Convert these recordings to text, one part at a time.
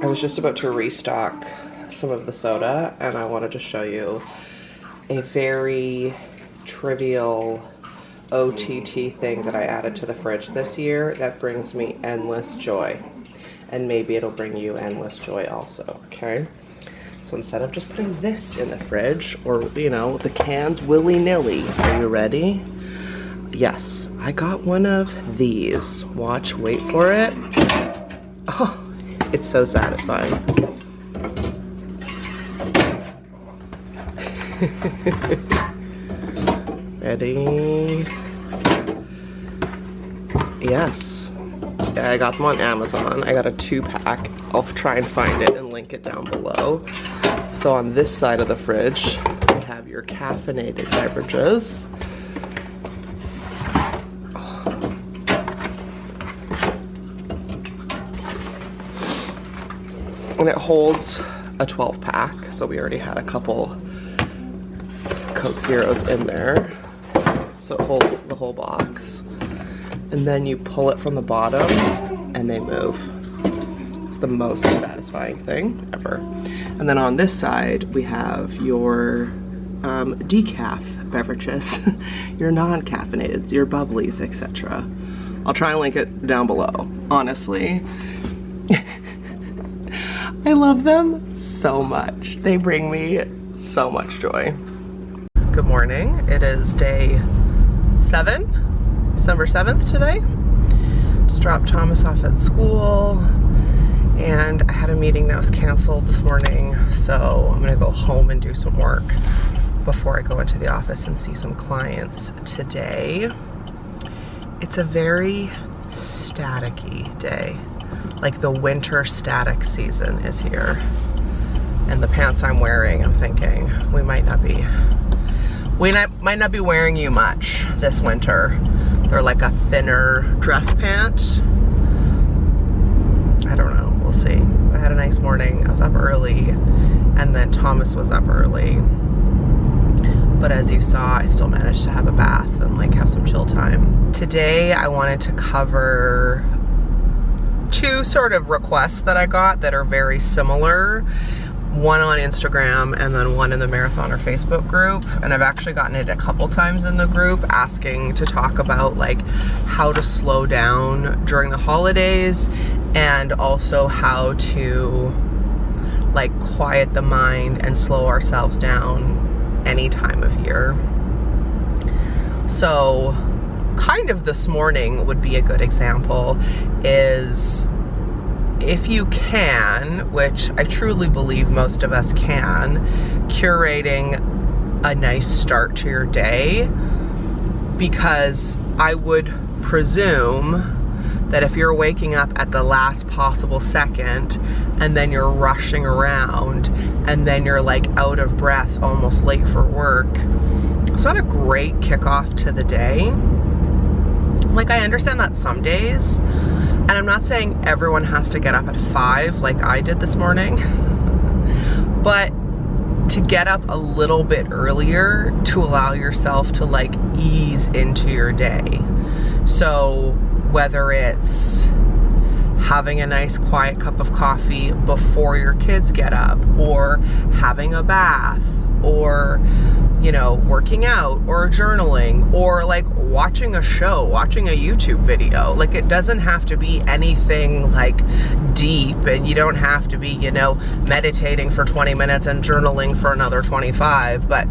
I was just about to restock some of the soda, and I wanted to show you a very trivial OTT thing that I added to the fridge this year that brings me endless joy. And maybe it'll bring you endless joy also, okay? So instead of just putting this in the fridge, or, you know, the cans willy-nilly, are you ready? Yes, I got one of these. Watch, wait for it. Oh, it's so satisfying. Ready? Yes. Yeah, I got them on Amazon. I got a 2-pack. I'll try and find it and link it down below. So on this side of the fridge, you have your caffeinated beverages. And it holds a 12-pack, so we already had a couple Coke Zeros in there. So it holds the whole box. And then you pull it from the bottom and they move. It's the most satisfying thing ever. And then on this side, we have your decaf beverages, your non-caffeinated, your bubblies, etc. I'll try and link it down below. Honestly, I love them so much. They bring me so much joy. Good morning. It is day 7, December 7th today. Just dropped Thomas off at school, and I had a meeting that was canceled this morning, so I'm gonna go home and do some work before I go into the office and see some clients today. It's a very static-y day. Like the winter static season is here. And the pants I'm wearing, I'm thinking, we might not be wearing you much this winter. They're like a thinner dress pant. I don't know, we'll see. I had a nice morning. I was up early, and then Thomas was up early. But as you saw, I still managed to have a bath and like have some chill time. Today, I wanted to cover 2 sort of requests that I got that are very similar. One on Instagram and then one in the Marathoner Facebook group. And I've actually gotten it a couple times in the group asking to talk about like how to slow down during the holidays, and also how to like quiet the mind and slow ourselves down any time of year. So kind of this morning would be a good example, is if you can, which I truly believe most of us can, curating a nice start to your day, because I would presume that if you're waking up at the last possible second and then you're rushing around and then you're like out of breath, almost late for work, it's not a great kickoff to the day. Like, I understand that some days, and I'm not saying everyone has to get up at 5 like I did this morning, but to get up a little bit earlier to allow yourself to like ease into your day. So whether it's having a nice quiet cup of coffee before your kids get up, or having a bath, or, you know, working out, or journaling, or like watching a show, watching a YouTube video. Like, it doesn't have to be anything like deep, and you don't have to be, you know, meditating for 20 minutes and journaling for another 25, but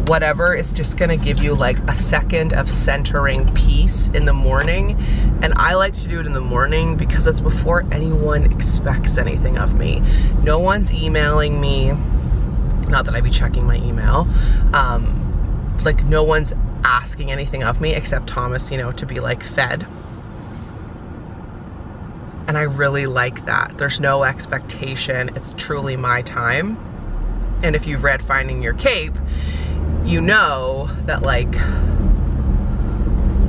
whatever is just gonna give you like a second of centering peace in the morning. And I like to do it in the morning because it's before anyone expects anything of me. No one's emailing me, not that I'd be checking my email, like no one's asking anything of me except Thomas, you know, to be like fed. And I really like that. There's no expectation. It's truly my time. And if you've read Finding Your Cape, you know that like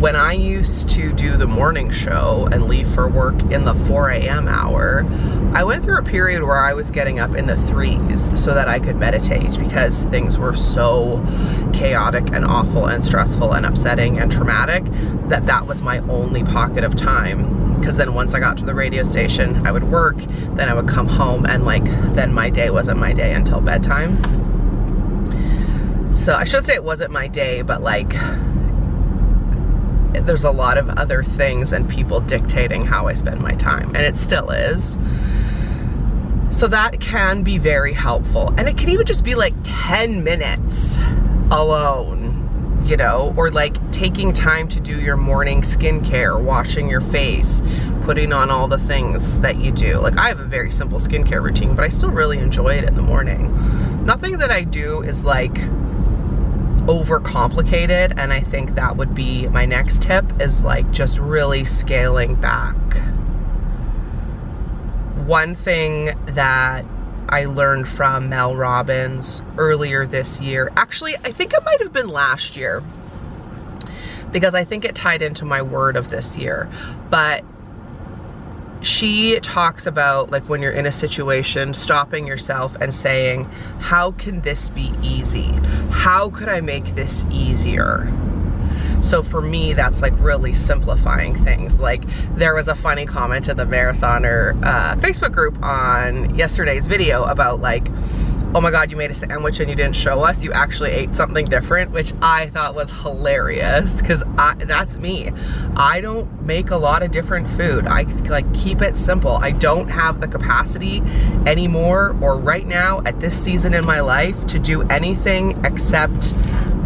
when I used to do the morning show and leave for work in the 4 a.m. hour, I went through a period where I was getting up in the 3s so that I could meditate, because things were so chaotic and awful and stressful and upsetting and traumatic that that was my only pocket of time. Because then once I got to the radio station, I would work, then I would come home, and like, then my day wasn't my day until bedtime. So I should say it wasn't my day, but like, there's a lot of other things and people dictating how I spend my time, and it still is. So that can be very helpful. And it can even just be like 10 minutes alone, you know, or like taking time to do your morning skincare, washing your face, putting on all the things that you do. Like, I have a very simple skincare routine, but I still really enjoy it in the morning. Nothing that I do is like overcomplicated, and I think that would be my next tip, is like just really scaling back. One thing that I learned from Mel Robbins earlier this year, actually I think it might have been last year, because I think it tied into my word of this year, but she talks about, like, when you're in a situation, stopping yourself and saying, how can this be easy? How could I make this easier? So for me, that's like really simplifying things. Like, there was a funny comment in the Marathoner Facebook group on yesterday's video about like, oh my God, you made a sandwich and you didn't show us. You actually ate something different, which I thought was hilarious, because that's me. I don't make a lot of different food. I like keep it simple. I don't have the capacity anymore, or right now at this season in my life, to do anything except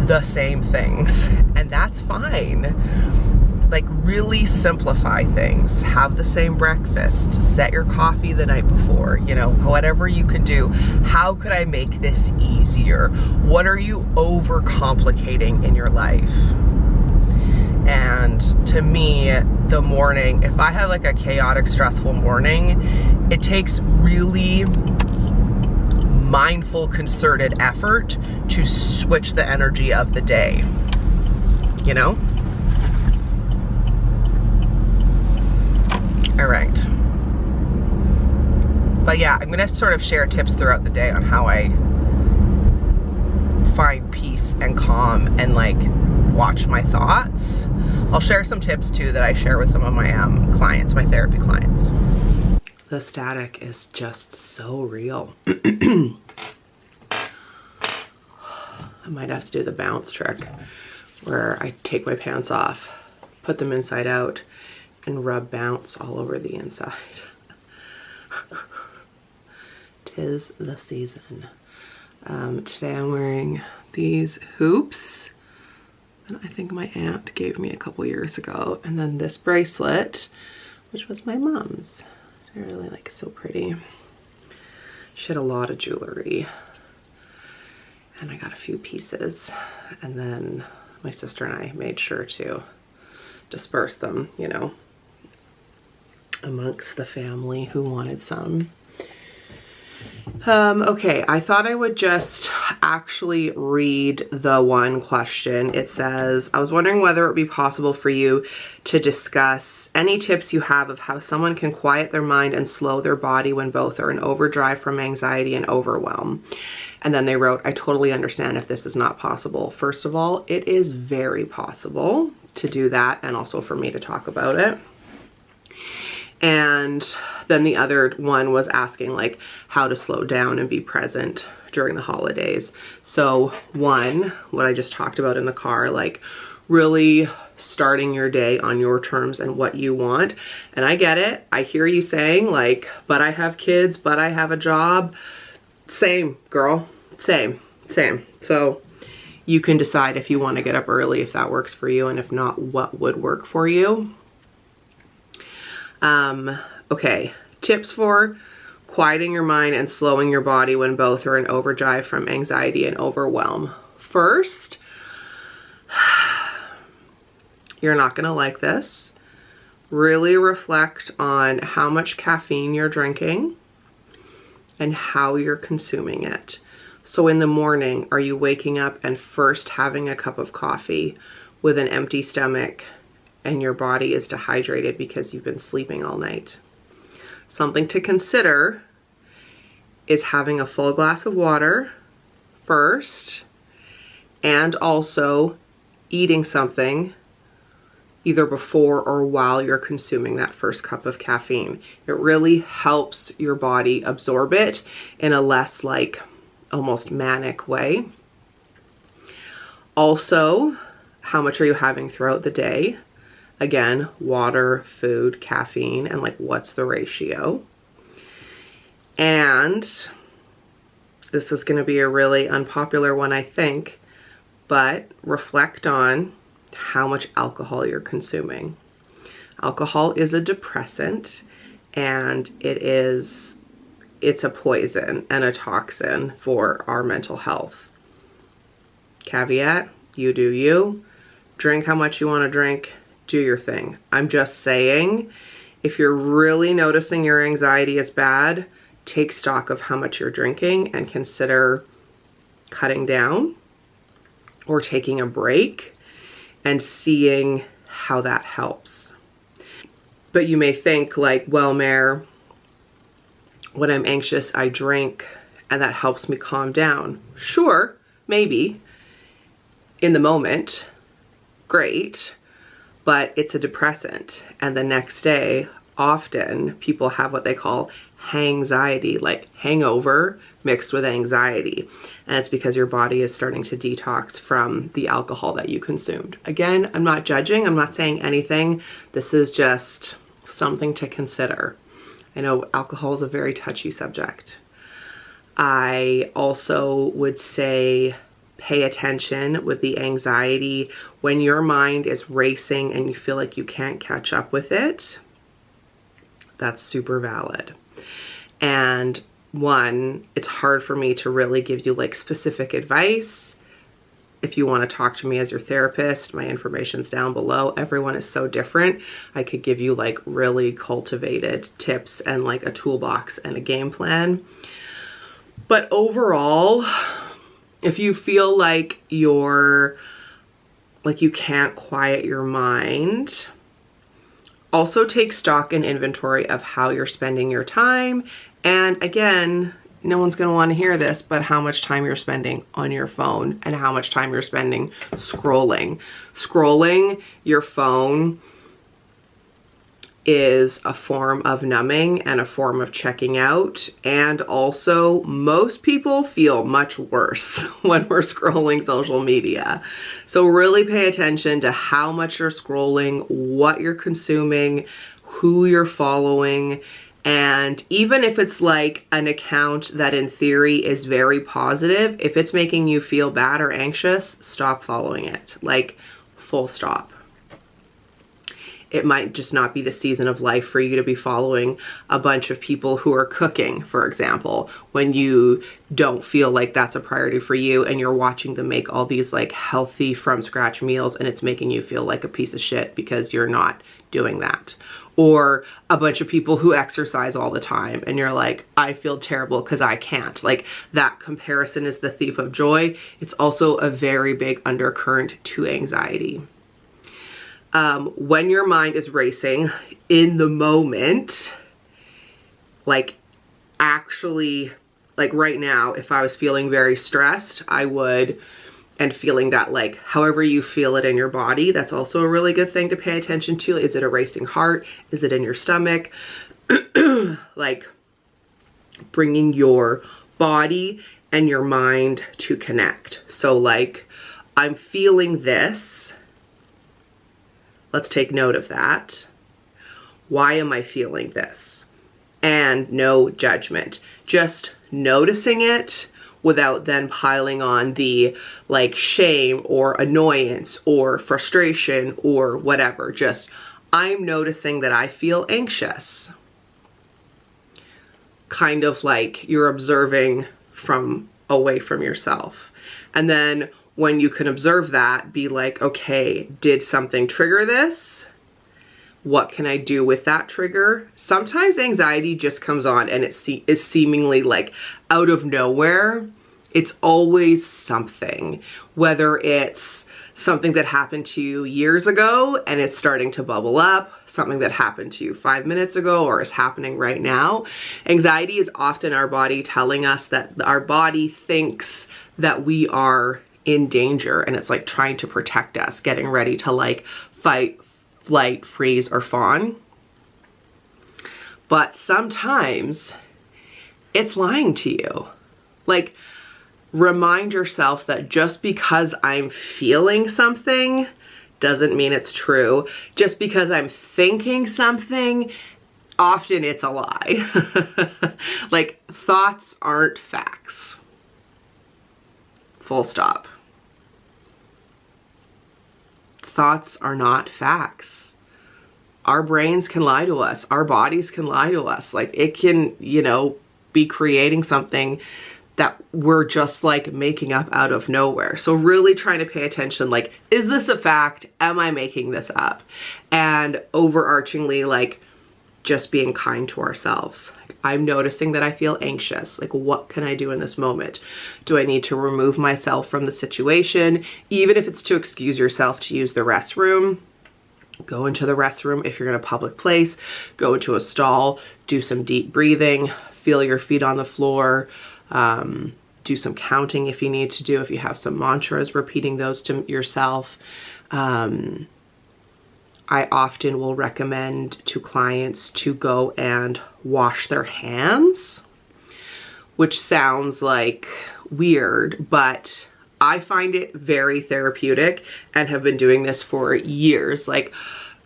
the same things, and that's fine. Like, really simplify things. Have the same breakfast. Set your coffee the night before. You know, whatever you can do. How could I make this easier? What are you overcomplicating in your life? And to me, the morning, if I have like a chaotic, stressful morning, it takes really mindful, concerted effort to switch the energy of the day, you know? All right. But yeah, I'm gonna sort of share tips throughout the day on how I find peace and calm and like watch my thoughts. I'll share some tips too that I share with some of my clients, my therapy clients. The static is just so real. I might have to do the bounce trick where I take my pants off, put them inside out, and rub bounce all over the inside. 'Tis the season. Today I'm wearing these hoops that I think my aunt gave me a couple years ago, and then this bracelet, which was my mom's. I really like it, so pretty. She had a lot of jewelry, and I got a few pieces, and then my sister and I made sure to disperse them, you know, amongst the family who wanted some. Okay, I thought I would just actually read the one question. It says, I was wondering whether it would be possible for you to discuss any tips you have of how someone can quiet their mind and slow their body when both are in overdrive from anxiety and overwhelm. And then they wrote, I totally understand if this is not possible. First of all, it is very possible to do that, and also for me to talk about it. And then the other one was asking like how to slow down and be present during the holidays. So one, what I just talked about in the car, like really starting your day on your terms and what you want. And I get it. I hear you saying like, but I have kids, but I have a job. Same, girl. Same. So you can decide if you want to get up early, if that works for you, and if not, what would work for you. Okay, tips for quieting your mind and slowing your body when both are in overdrive from anxiety and overwhelm. First, you're not gonna like this. Really reflect on how much caffeine you're drinking and how you're consuming it. So in the morning, are you waking up and first having a cup of coffee with an empty stomach and your body is dehydrated because you've been sleeping all night. Something to consider is having a full glass of water first, and also eating something either before or while you're consuming that first cup of caffeine. It really helps your body absorb it in a less like almost manic way. Also, how much are you having throughout the day? Again, water, food, caffeine, and like what's the ratio? And this is going to be a really unpopular one, I think, but reflect on how much alcohol you're consuming. Alcohol is a depressant, and it's a poison and a toxin for our mental health. Caveat, you do you. Drink how much you want to drink. Do your thing. I'm just saying, if you're really noticing your anxiety is bad, take stock of how much you're drinking and consider cutting down or taking a break and seeing how that helps. But you may think like, well, Mare, when I'm anxious, I drink and that helps me calm down. Sure, maybe in the moment, great, but it's a depressant. And the next day, often people have what they call hangxiety, like hangover mixed with anxiety. And it's because your body is starting to detox from the alcohol that you consumed. Again, I'm not judging, I'm not saying anything. This is just something to consider. I know alcohol is a very touchy subject. I also would say pay attention with the anxiety when your mind is racing and you feel like you can't catch up with it. That's super valid. And one, it's hard for me to really give you like specific advice. If you want to talk to me as your therapist, my information's down below. Everyone is so different. I could give you like really cultivated tips and like a toolbox and a game plan. But overall, if you feel like you can't quiet your mind, also take stock and inventory of how you're spending your time. And again, no one's going to want to hear this, but how much time you're spending on your phone and how much time you're spending scrolling. Scrolling your phone is a form of numbing and a form of checking out. And also, most people feel much worse when we're scrolling social media. So really pay attention to how much you're scrolling, what you're consuming, who you're following. And even if it's like an account that in theory is very positive, if it's making you feel bad or anxious, stop following it. Like, full stop. It might just not be the season of life for you to be following a bunch of people who are cooking, for example, when you don't feel like that's a priority for you and you're watching them make all these like healthy from scratch meals and it's making you feel like a piece of shit because you're not doing that. Or a bunch of people who exercise all the time and you're like, I feel terrible because I can't. Like, that comparison is the thief of joy. It's also a very big undercurrent to anxiety. When your mind is racing in the moment, like actually, like right now, if I was feeling very stressed, I would, and feeling that like, however you feel it in your body, that's also a really good thing to pay attention to. Is it a racing heart? Is it in your stomach? Like bringing your body and your mind to connect. So like, I'm feeling this. Let's take note of that. Why am I feeling this? And no judgment. Just noticing it without then piling on the like shame or annoyance or frustration or whatever. Just, I'm noticing that I feel anxious. Kind of like you're observing from away from yourself. And then when you can observe that, be like, okay, did something trigger this? What can I do with that trigger? Sometimes anxiety just comes on and it is seemingly like out of nowhere. It's always something, whether it's something that happened to you years ago and it's starting to bubble up, something that happened to you 5 minutes ago or is happening right now. Anxiety is often our body telling us that our body thinks that we are in danger, and it's like trying to protect us, getting ready to like fight, flight, freeze, or fawn. But sometimes it's lying to you. Like, remind yourself that just because I'm feeling something doesn't mean it's true. Just because I'm thinking something, often it's a lie. Like, thoughts aren't facts. Full stop. Thoughts are not facts. Our brains can lie to us. Our bodies can lie to us. Like, it can, you know, be creating something that we're just like making up out of nowhere. So really trying to pay attention, like, is this a fact? Am I making this up? And overarchingly, like, just being kind to ourselves. Like, I'm noticing that I feel anxious. Like, what can I do in this moment? Do I need to remove myself from the situation? Even if it's to excuse yourself to use the restroom, go into the restroom. If you're in a public place, go into a stall, do some deep breathing, feel your feet on the floor, do some counting if you need to do, if you have some mantras, repeating those to yourself. I often will recommend to clients to go and wash their hands, which sounds like weird, but I find it very therapeutic and have been doing this for years. Like,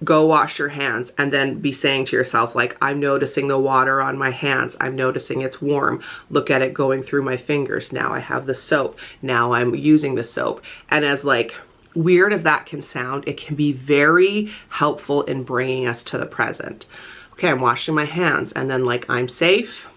go wash your hands and then be saying to yourself, like, I'm noticing the water on my hands. I'm noticing it's warm. Look at it going through my fingers. Now I have the soap. Now I'm using the soap. And as like weird as that can sound, it can be very helpful in bringing us to the present. Okay, I'm washing my hands, and then like, I'm safe.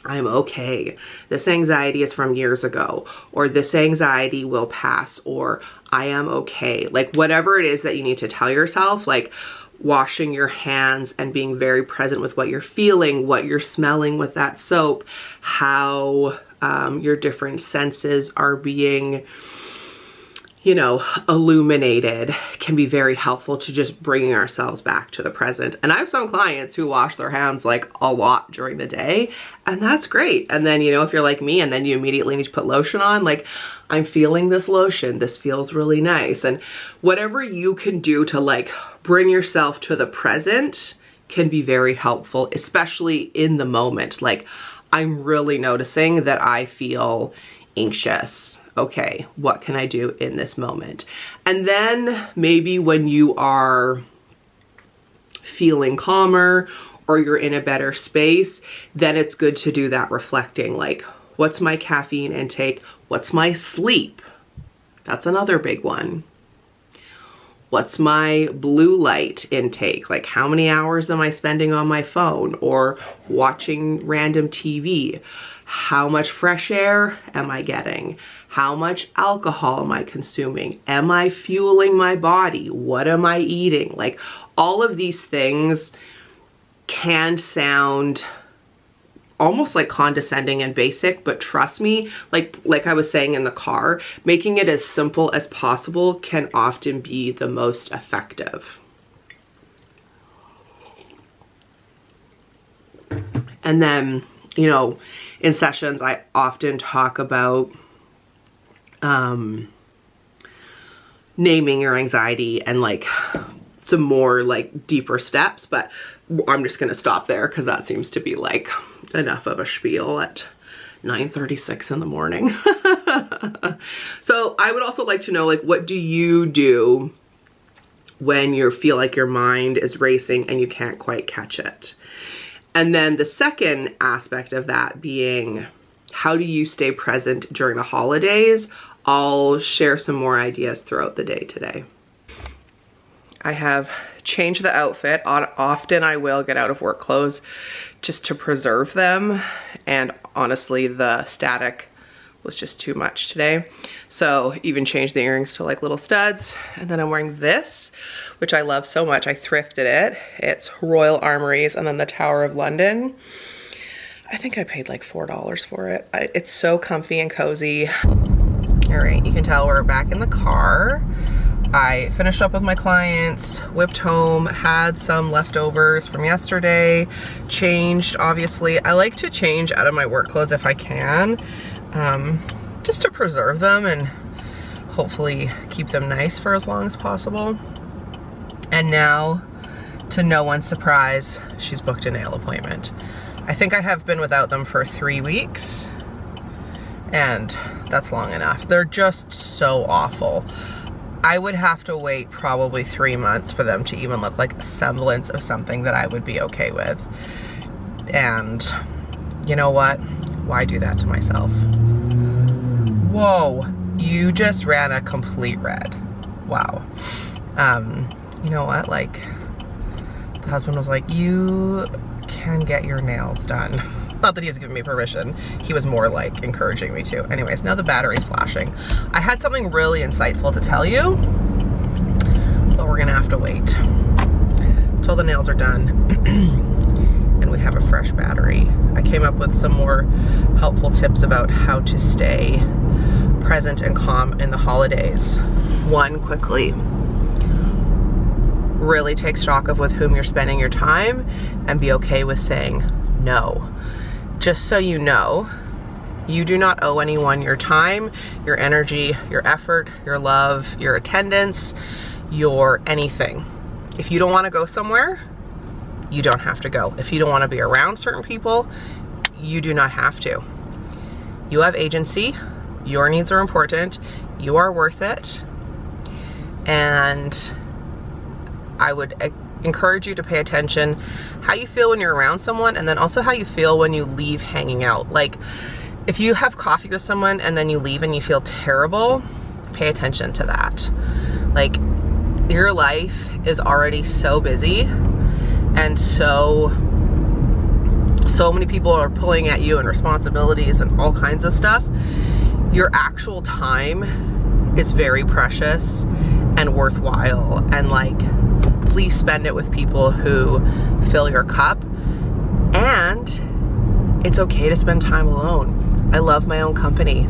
I'm okay. This anxiety is from years ago, or this anxiety will pass, or I am okay. Like, whatever it is that you need to tell yourself, like washing your hands and being very present with what you're feeling, what you're smelling with that soap, how your different senses are being, you know, illuminated, can be very helpful to just bringing ourselves back to the present. And I have some clients who wash their hands like a lot during the day, and that's great. And then, you know, if you're like me and then you immediately need to put lotion on, like, I'm feeling this lotion, this feels really nice. And whatever you can do to like bring yourself to the present can be very helpful, especially in the moment. Like, I'm really noticing that I feel anxious. Okay, what can I do in this moment? And then maybe when you are feeling calmer or you're in a better space, then it's good to do that reflecting, like, what's my caffeine intake? What's my sleep? That's another big one. What's my blue light intake? Like, how many hours am I spending on my phone or watching random TV? How much fresh air am I getting? How much alcohol am I consuming? Am I fueling my body? What am I eating? Like, all of these things can sound almost like condescending and basic, but trust me, like I was saying in the car, making it as simple as possible can often be the most effective. And then, you know, in sessions, I often talk about naming your anxiety and like some more like deeper steps, but I'm just gonna stop there because that seems to be like enough of a spiel at 9:36 in the morning. So I would also like to know, like, what do you do when you feel like your mind is racing and you can't quite catch it? And then the second aspect of that being, how do you stay present during the holidays? I'll share some more ideas throughout the day today. I have changed the outfit. Often I will get out of work clothes just to preserve them. And honestly, the static was just too much today. So even changed the earrings to like little studs. And then I'm wearing this, which I love so much. I thrifted it. It's Royal Armouries and then the Tower of London. I think I paid like $4 for it. It's so comfy and cozy. All right, you can tell we're back in the car. I finished up with my clients, whipped home, had some leftovers from yesterday, changed, obviously. I like to change out of my work clothes if I can, just to preserve them and hopefully keep them nice for as long as possible. And now, to no one's surprise, she's booked a nail appointment. I think I have been without them for 3 weeks, and that's long enough. They're just so awful. I would have to wait probably 3 months for them to even look like a semblance of something that I would be okay with. And you know what? Why do that to myself? Whoa, you just ran a complete red. Wow. You know what? Like, the husband was like, you can get your nails done. Not that he was giving me permission. He was more like encouraging me to. Anyways, now the battery's flashing. I had something really insightful to tell you, but we're gonna have to wait till the nails are done and we have a fresh battery. I came up with some more helpful tips about how to stay present and calm in the holidays. One, quickly, really take stock of with whom you're spending your time and be okay with saying no. Just so you know, you do not owe anyone your time, your energy, your effort, your love, your attendance, your anything. If you don't want to go somewhere, you don't have to go. If you don't want to be around certain people, you do not have to. You have agency, your needs are important, you are worth it, and I would encourage you to pay attention how you feel when you're around someone, and then also how you feel when you leave hanging out. Like, if you have coffee with someone and then you leave and you feel terrible, pay attention to that. Like, your life is already so busy, and so many people are pulling at you and responsibilities and all kinds of stuff. Your actual time is very precious and worthwhile, and like, please spend it with people who fill your cup. And it's okay to spend time alone. I love my own company.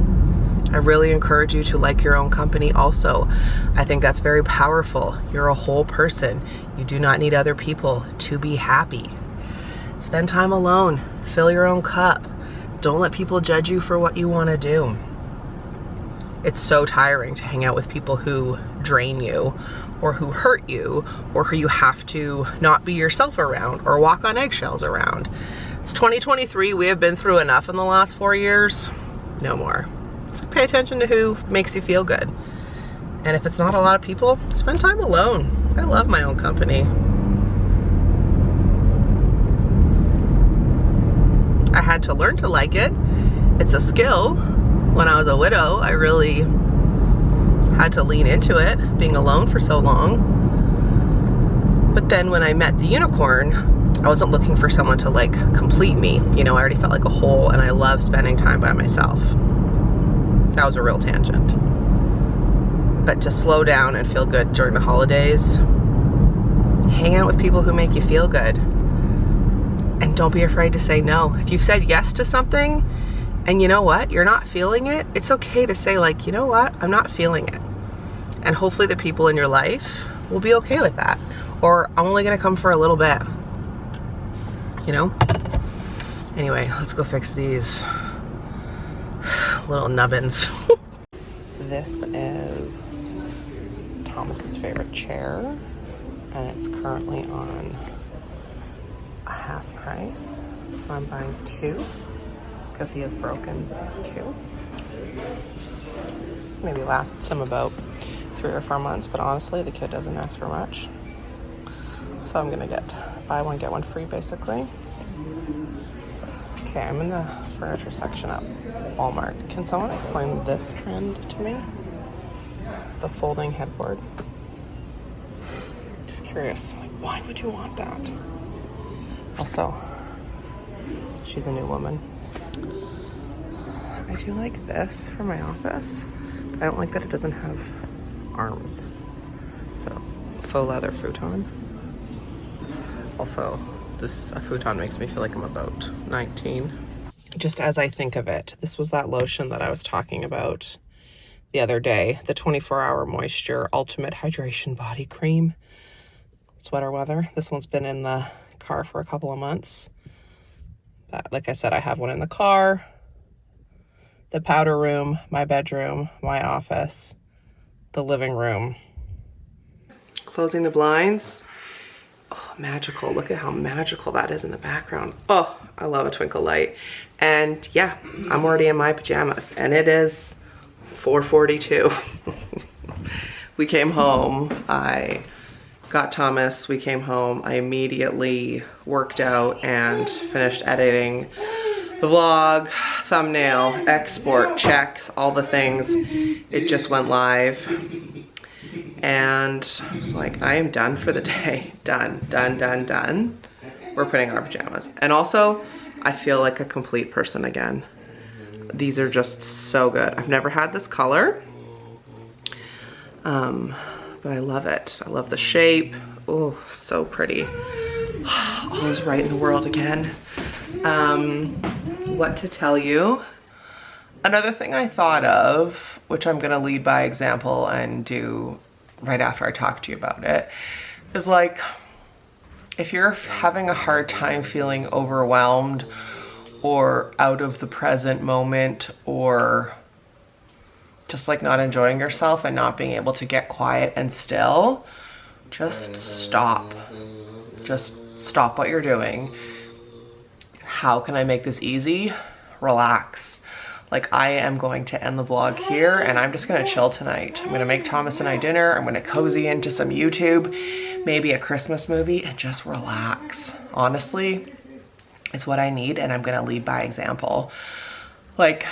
I really encourage you to like your own company also. I think that's very powerful. You're a whole person. You do not need other people to be happy. Spend time alone. Fill your own cup. Don't let people judge you for what you want to do. It's so tiring to hang out with people who drain you, or who hurt you, or who you have to not be yourself around or walk on eggshells around. It's 2023. We have been through enough in the last 4 years. No more. So pay attention to who makes you feel good. And if it's not a lot of people, spend time alone. I love my own company. I had to learn to like it. It's a skill. When I was a widow, I really had to lean into it, being alone for so long. But then when I met the unicorn, I wasn't looking for someone to like complete me. You know, I already felt like a whole, and I love spending time by myself. That was a real tangent. But to slow down and feel good during the holidays, hang out with people who make you feel good. And don't be afraid to say no. If you've said yes to something, and you know what, you're not feeling it, it's okay to say like, you know what, I'm not feeling it. And hopefully the people in your life will be okay with that. Or I'm only gonna come for a little bit, you know? Anyway, let's go fix these little nubbins. This is Thomas's favorite chair, and it's currently on a half price. So I'm buying 2. Because he has broken 2. Maybe lasts him about 3 or 4 months, but honestly, the kid doesn't ask for much. So I'm gonna get buy one, get one free, basically. Okay, I'm in the furniture section at Walmart. Can someone explain this trend to me? The folding headboard. Just curious, like, why would you want that? Also, she's a new woman. I do like this for my office, but I don't like that it doesn't have arms. So, faux leather futon. Also, this futon makes me feel like I'm about 19. Just as I think of it, this was that lotion that I was talking about the other day, the 24-hour moisture ultimate hydration body cream. Sweater weather. This one's been in the car for a couple of months. But like I said, I have one in the car, the powder room, my bedroom, my office, the living room. Closing the blinds. Oh, magical. Look at how magical that is in the background. Oh, I love a twinkle light. And yeah, I'm already in my pajamas and it is 4:42. We came home. I got Thomas. We came home. I immediately worked out and finished editing the vlog, thumbnail, export, checks, all the things. It just went live. And I was like, I am done for the day. Done, done, done, done. We're putting on our pajamas. And also, I feel like a complete person again. These are just so good. I've never had this color. But I love it. I love the shape. Oh, so pretty. All is right in the world again. What to tell you? Another thing I thought of, which I'm gonna lead by example and do right after I talk to you about it, is like, if you're having a hard time feeling overwhelmed or out of the present moment, or just like not enjoying yourself and not being able to get quiet and still, just stop. Just stop what you're doing. How can I make this easy? Relax. Like, I am going to end the vlog here and I'm just gonna chill tonight. I'm gonna make Thomas and I dinner. I'm gonna cozy into some YouTube, maybe a Christmas movie, and just relax. Honestly, it's what I need, and I'm gonna lead by example. Like,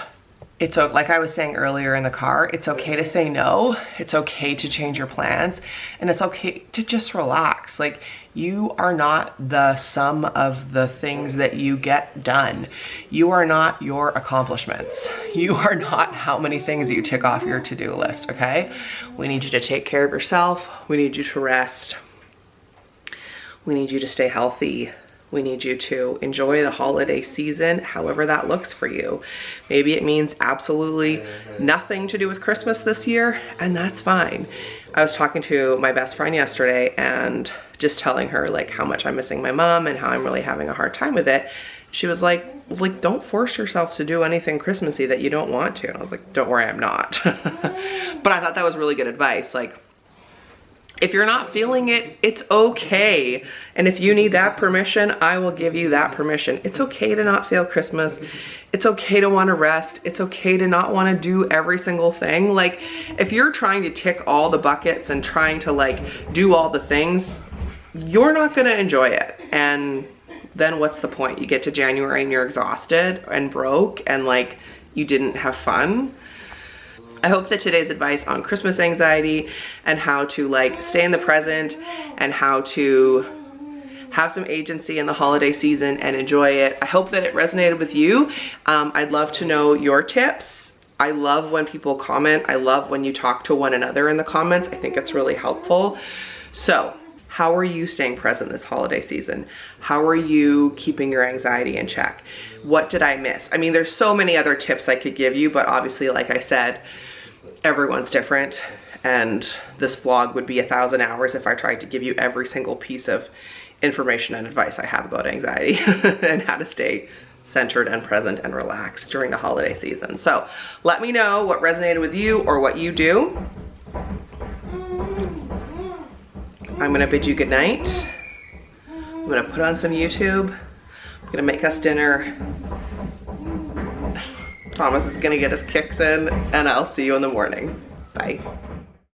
it's like I was saying earlier in the car, it's okay to say no. It's okay to change your plans, and it's okay to just relax. Like, you are not the sum of the things that you get done. You are not your accomplishments. You are not how many things you tick off your to-do list, okay? We need you to take care of yourself. We need you to rest. We need you to stay healthy. We need you to enjoy the holiday season, however that looks for you. Maybe it means absolutely nothing to do with Christmas this year, and that's fine. I was talking to my best friend yesterday and just telling her like how much I'm missing my mom and how I'm really having a hard time with it. She was like, don't force yourself to do anything Christmassy that you don't want to. And I was like, don't worry, I'm not. But I thought that was really good advice. Like, if you're not feeling it, it's okay. And if you need that permission, I will give you that permission. It's okay to not feel Christmas. It's okay to want to rest. It's okay to not want to do every single thing. Like, if you're trying to tick all the buckets and trying to like do all the things, you're not gonna enjoy it. And then what's the point? You get to January and you're exhausted and broke and like you didn't have fun. I hope that today's advice on Christmas anxiety and how to like stay in the present and how to have some agency in the holiday season and enjoy it, I hope that it resonated with you. I'd love to know your tips. I love when people comment. I love when you talk to one another in the comments. I think it's really helpful. So, how are you staying present this holiday season? How are you keeping your anxiety in check? What did I miss? I mean, there's so many other tips I could give you, but obviously, like I said, everyone's different, and this vlog would be 1,000 hours if I tried to give you every single piece of information and advice I have about anxiety and how to stay centered and present and relaxed during the holiday season. So let me know what resonated with you or what you do. I'm gonna bid you good night. I'm gonna put on some YouTube. I'm gonna make us dinner. Thomas is gonna get his kicks in, and I'll see you in the morning. Bye.